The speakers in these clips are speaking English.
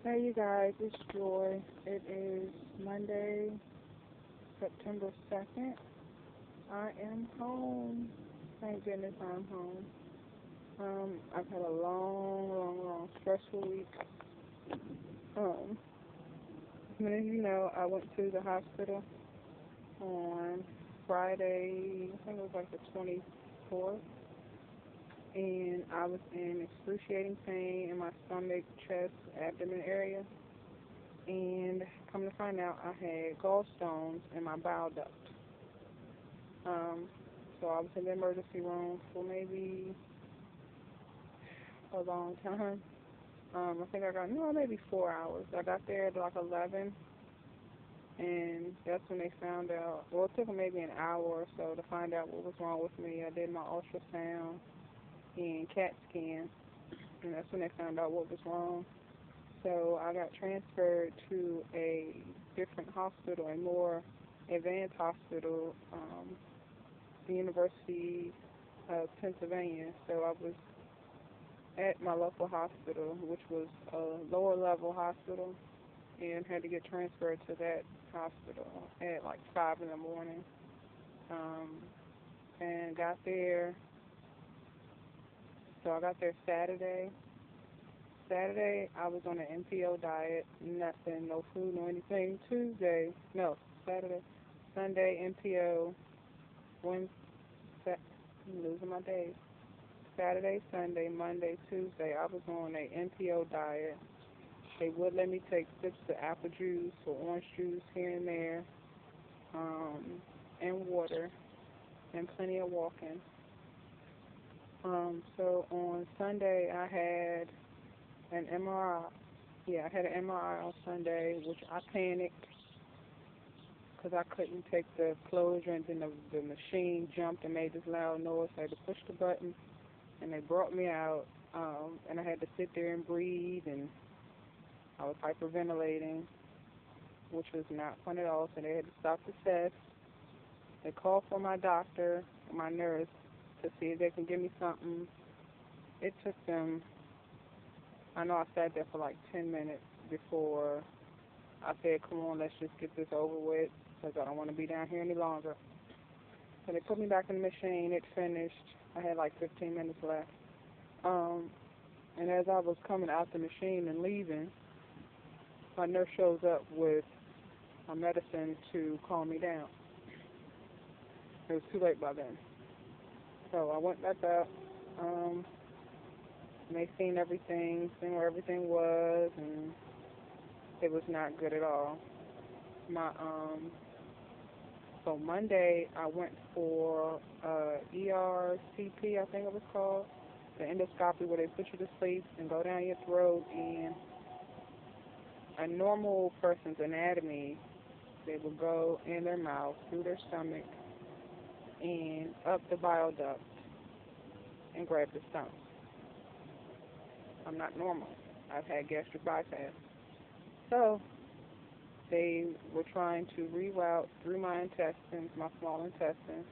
Hey you guys, it's Joy. It is Monday, September 2nd. I am home. Thank goodness I'm home. I've had a long, stressful week. Um, as many of you know, I went to the hospital on Friday, I think it was like the 24th, and I was in excruciating pain in my stomach, chest, abdomen area. And come to find out, I had gallstones in my bile duct. Um, so I was in the emergency room for maybe a long time. I think I got, no, maybe 4 hours. I got there at like 11, and that's when they found out. Well, it took them maybe an hour or so to find out what was wrong with me. I did my ultrasound and CAT scan, and that's when they found out what was wrong. So I got transferred to a different hospital, a more advanced hospital, the University of Pennsylvania. So I was at my local hospital, which was a lower level hospital, and had to get transferred to that hospital at like 5 in the morning. Um, and got there, so I got there Saturday. Saturday, I was on an MPO diet, nothing, no food, no anything. Tuesday, no, Saturday, Sunday, MPO, Wednesday, I'm losing my days. Saturday, Sunday, Monday, Tuesday, I was on a MPO diet. They would let me take sips of apple juice or orange juice here and there, um, and water, and plenty of walking. So on Sunday, I had an MRI. Yeah, I had an MRI on Sunday, which I panicked because I couldn't take the closure, and then the machine jumped and made this loud noise. I had to push the button, and they brought me out, and I had to sit there and breathe, and I was hyperventilating, which was not fun at all, so they had to stop the test. They called for my doctor, my nurse, to see if they can give me something. It took them, I know I sat there for like 10 minutes before I said, come on, let's just get this over with, because I don't want to be down here any longer. So they put me back in the machine. It finished. I had like 15 minutes left. Um, and as I was coming out the machine and leaving, my nurse shows up with my medicine to calm me down. It was too late by then. So I went back up, um, and they seen everything, seen where everything was, and it was not good at all. My So Monday I went for ERCP, I think it was called, the endoscopy where they put you to sleep and go down your throat, and a normal person's anatomy, they will go in their mouth, through their stomach, and up the bile duct and grab the stomach. I'm not normal. I've had gastric bypass. So they were trying to reroute through my intestines, my small intestines,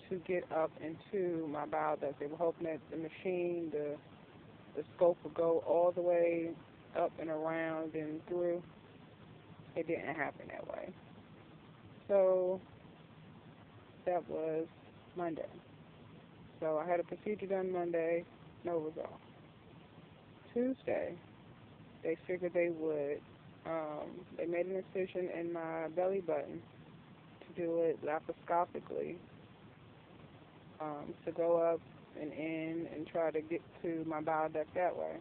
to get up into my bile duct. They were hoping that the machine, the scope would go all the way up and around and through. It didn't happen that way. So that was Monday. So I had a procedure done Monday, no result. Tuesday, they figured they would. They made an incision in my belly button to do it laparoscopically, to go up and in and try to get to my bile duct that way.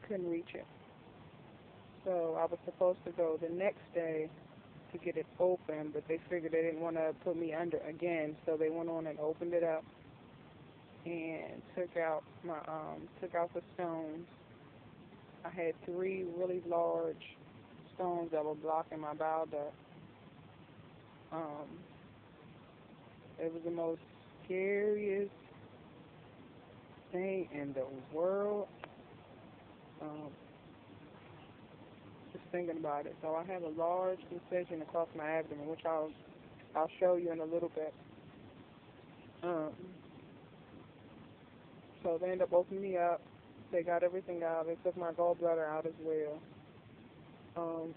Couldn't reach it. So I was supposed to go the next day to get it open, but they figured they didn't want to put me under again, so they went on and opened it up and took out the stones. I had three really large stones that were blocking my bile duct. Um, it was the most scariest thing in the world. Um, just thinking about it. So I have a large incision across my abdomen, which I'll show you in a little bit. Um, so they ended up opening me up, They got everything out. They took my gallbladder out as well. Um,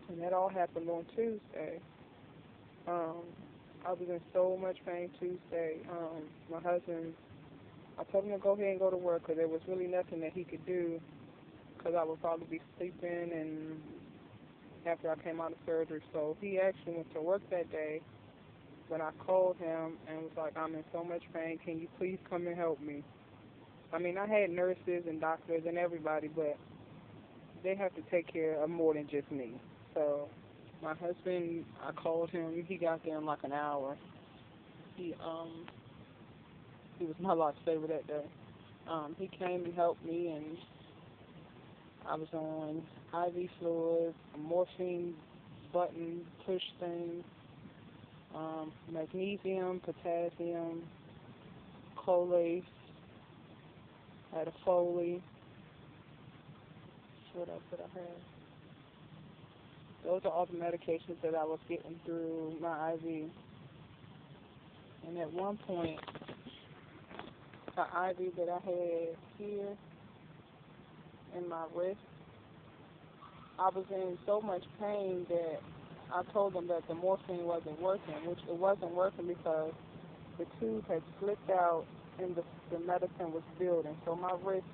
and that all happened on Tuesday. Um, I was in so much pain Tuesday. My husband, I told him to go ahead and go to work because there was really nothing that he could do because I would probably be sleeping and after I came out of surgery. So he actually went to work that day when I called him and was like, I'm in so much pain. Can you please come and help me? I mean, I had nurses and doctors and everybody, but they have to take care of more than just me. So my husband, I called him. He got there in like an hour. He he was my lifesaver that day. He came and helped me, and I was on IV fluids, a morphine button push thing, magnesium, potassium, Colace, had a Foley. What else did I have? Those are all the medications that I was getting through my IV. And at one point, the IV that I had here in my wrist, I was in so much pain that I told them that the morphine wasn't working, which it wasn't working because the tube had slipped out and the medicine was building. So my wrist,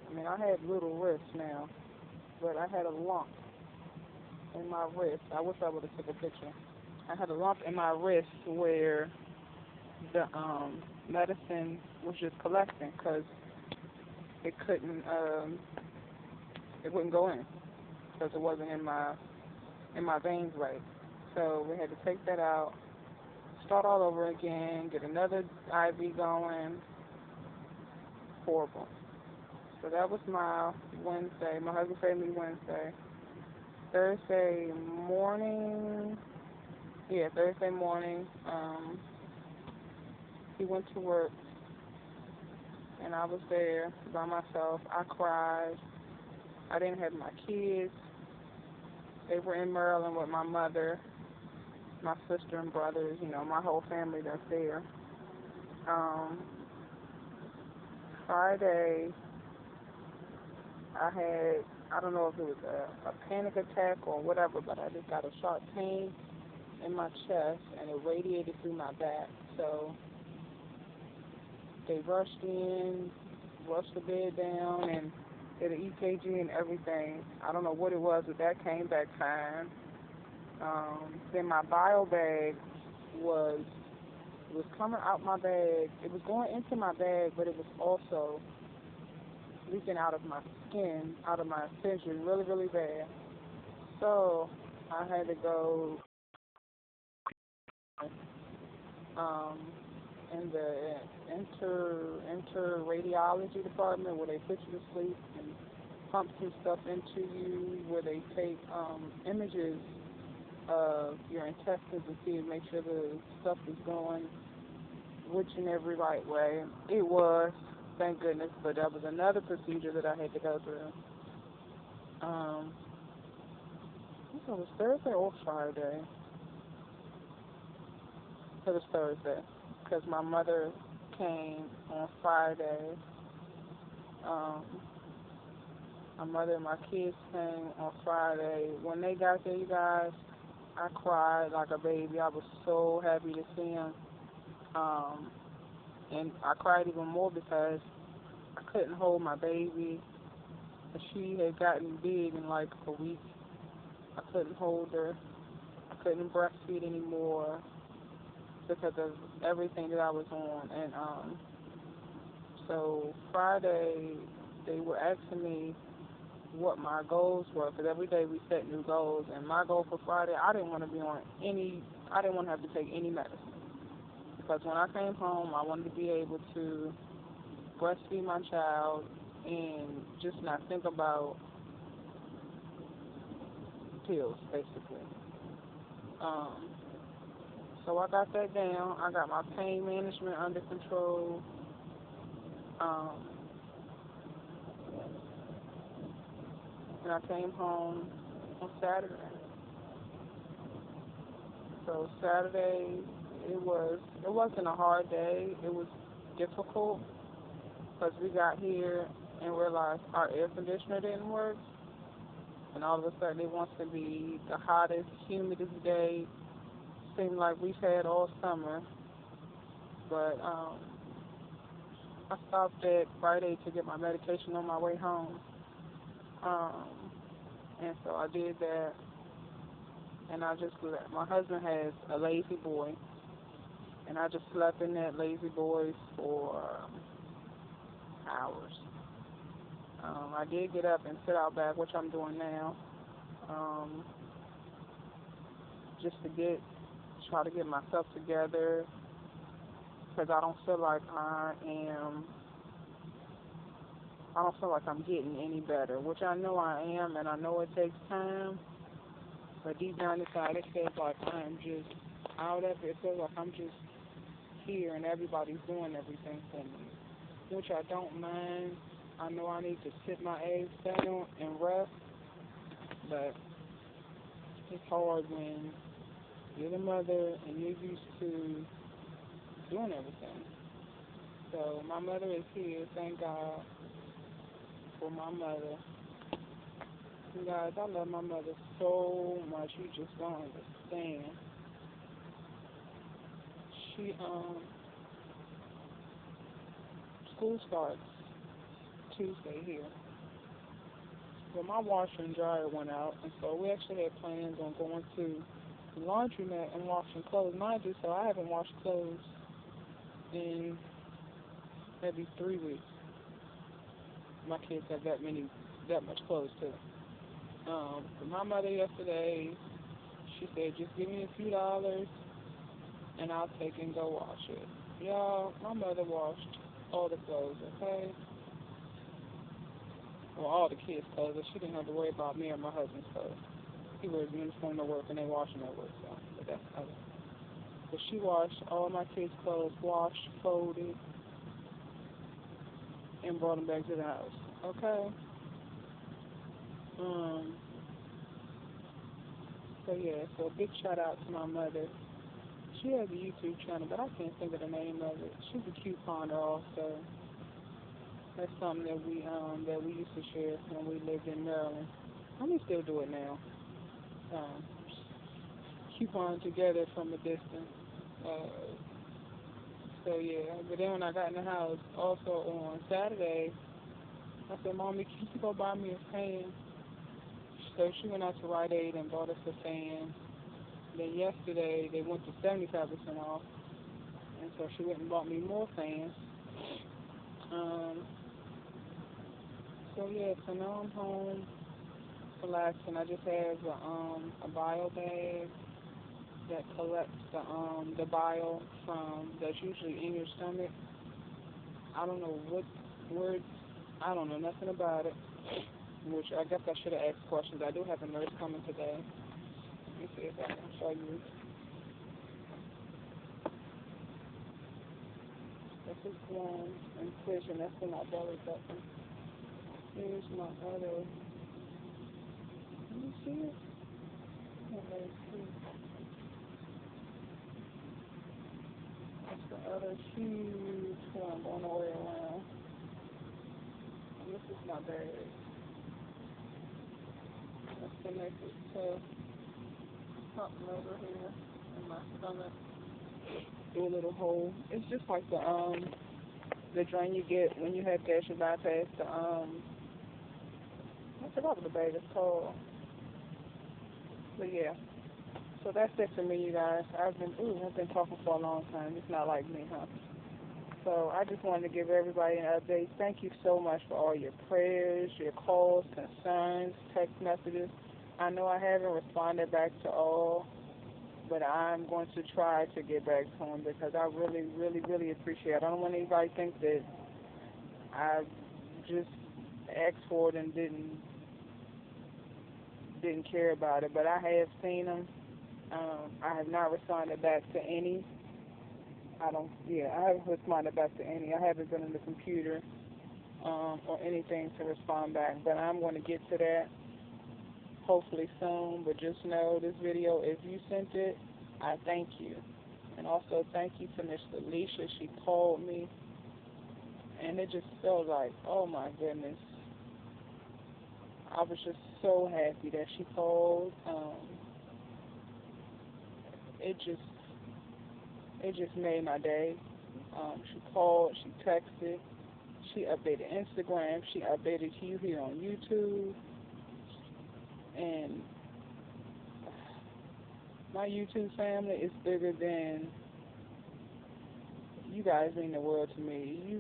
I mean, I had little wrists now, but I had a lump in my wrist. I wish I would have took a picture. I had a lump in my wrist where the medicine was just collecting because it couldn't, it wouldn't go in because it wasn't in my veins right. So we had to take that out, start all over again, get another IV going. Horrible. So that was my Wednesday. My husband paid me Wednesday. Thursday morning, he went to work, and I was there by myself. I cried. I didn't have my kids. They were in Maryland with my mother, my sister and brothers, my whole family that's there. Um, Friday, I don't know if it was a panic attack or whatever, but I just got a sharp pain in my chest, and it radiated through my back. So they rushed in, rushed the bed down, and did an EKG and everything. I don't know what it was, but that came back fine. Then my bio bag was coming out my bag. It was going into my bag, but it was also leaking out of my skin, out of my incision, really, really bad. So I had to go um, in the enter radiology department where they put you to sleep and pump some stuff into you, where they take images of your intestines and see and make sure the stuff is going which and every right way. It was, thank goodness, but that was another procedure that I had to go through. I think it was Thursday or Friday. It was Thursday, because my mother came on Friday. Um, my mother and my kids came on Friday. When they got there, you guys, I cried like a baby. I was so happy to see them. And I cried even more because I couldn't hold my baby. She had gotten big in like a week. I couldn't hold her. I couldn't breastfeed anymore because of everything that I was on. And so Friday, they were asking me what my goals were, because every day we set new goals. And my goal for Friday, I didn't want to have to take any medicine. Because when I came home, I wanted to be able to breastfeed my child and just not think about pills, basically. So I got that down. I got my pain management under control. Um, and I came home on Saturday. So Saturday, it wasn't a hard day. It was difficult. because we got here and realized our air conditioner didn't work, and all of a sudden it wants to be the hottest, humidest day. Seemed like we've had all summer, but I stopped at Rite Aid to get my medication on my way home, um, and so I did that, and I just slept. My husband has a lazy boy, and I just slept in that lazy boy for hours. I did get up and sit out back, which I'm doing now, um, just to try to get myself together, because I don't feel like I'm getting any better, which I know I am, and I know it takes time, but deep down inside it feels like I'm just out of it. It feels like I'm just here and everybody's doing everything for me, which I don't mind. I know I need to sit my eggs down and rest, but it's hard when you're the mother and you're used to doing everything. So my mother is here. Thank God for my mother. You guys, I love my mother so much. You just don't understand. She school starts Tuesday here. Well, my washer and dryer went out, and so we actually had plans on going to the laundromat and washing clothes. Mind you, so I haven't washed clothes in maybe 3 weeks. My kids have that much clothes too. But my mother yesterday, she said, just give me a few dollars and I'll take and go wash it. Y'all, my mother washed all the clothes, okay? Well, all the kids' clothes, but she didn't have to worry about me or my husband's clothes. He wears uniform to work and they wash them at work, so, but that's other. But she washed all my kids' clothes, washed, folded, and brought them back to the house, okay? So yeah, so a big shout out to my mother. She has a YouTube channel, but I can't think of the name of it. She's a couponer also. That's something that we used to share when we lived in Maryland. And we still do it now. Um, coupon together from a distance. So yeah, but then when I got in the house, also on Saturday, I said, Mommy, can you go buy me a fan? So she went out to Rite Aid and bought us a fan. Then yesterday they went to 75% off, and so she went and bought me more fans. Um, so yeah, so now I'm home relaxing. I just have a bio bag that collects the bile that's usually in your stomach. I don't know what words. I don't know nothing about it. Which I guess I should have asked questions. I do have a nurse coming today. Let me see if I can show you. This is one incision. That's in my belly button. Here's my other. Can you see it? Okay, see. That's the other huge one going all the way around. And this is my bag. That's connected to something over here in my stomach. Do a little hole. It's just like the drain you get when you have gastric bypass. I forgot what the bag is called. But yeah. So that's it for me, you guys. I've been talking for a long time. It's not like me, huh? So I just wanted to give everybody an update. Thank you so much for all your prayers, your calls, concerns, text messages. I know I haven't responded back to all, but I'm going to try to get back to them because I really, really, really appreciate it. I don't want anybody to think that I just asked for it and didn't care about it, but I have seen them. I have not responded back to any. I haven't responded back to any. I haven't been on the computer or anything to respond back, but I'm going to get to that hopefully soon. But just know this video, if you sent it, I thank you. And also thank you to Miss Alicia. She called me and it just felt like, oh my goodness, I was just so happy that she called. It just it just made my day. She called, she texted, she updated Instagram, she updated you here on YouTube, and my YouTube family is bigger than you guys mean the world to me.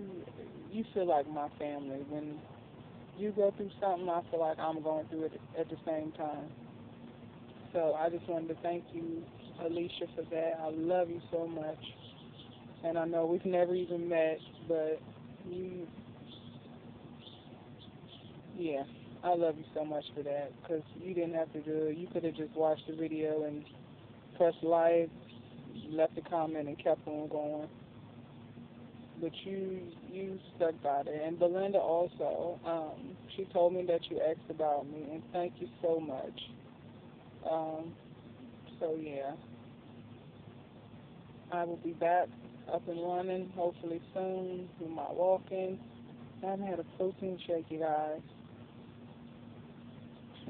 You feel like my family. When you go through something, I feel like I'm going through it at the same time. So I just wanted to thank you, Alicia, for that. I love you so much. And I know we've never even met, but you, yeah, I love you so much for that because you didn't have to do it. You could have just watched the video and pressed like, left a comment, and kept on going. But you stuck by there. And Belinda also, she told me that you asked about me, and thank you so much. Um, so yeah, I will be back up and running hopefully soon with my walking. I haven't had a protein shake, you guys,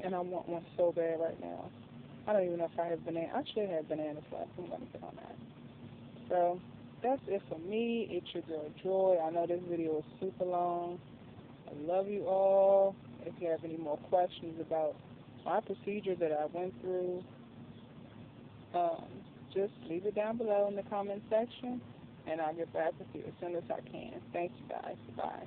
and I want one so bad right now. I don't even know if I have banana. I should have bananas left. I'm gonna get on that. So that's it for me. It's your girl Joy. I know this video is super long. I love you all. If you have any more questions about my procedure that I went through, um, just leave it down below in the comment section, and I'll get back with you as soon as I can. Thank you guys. Bye.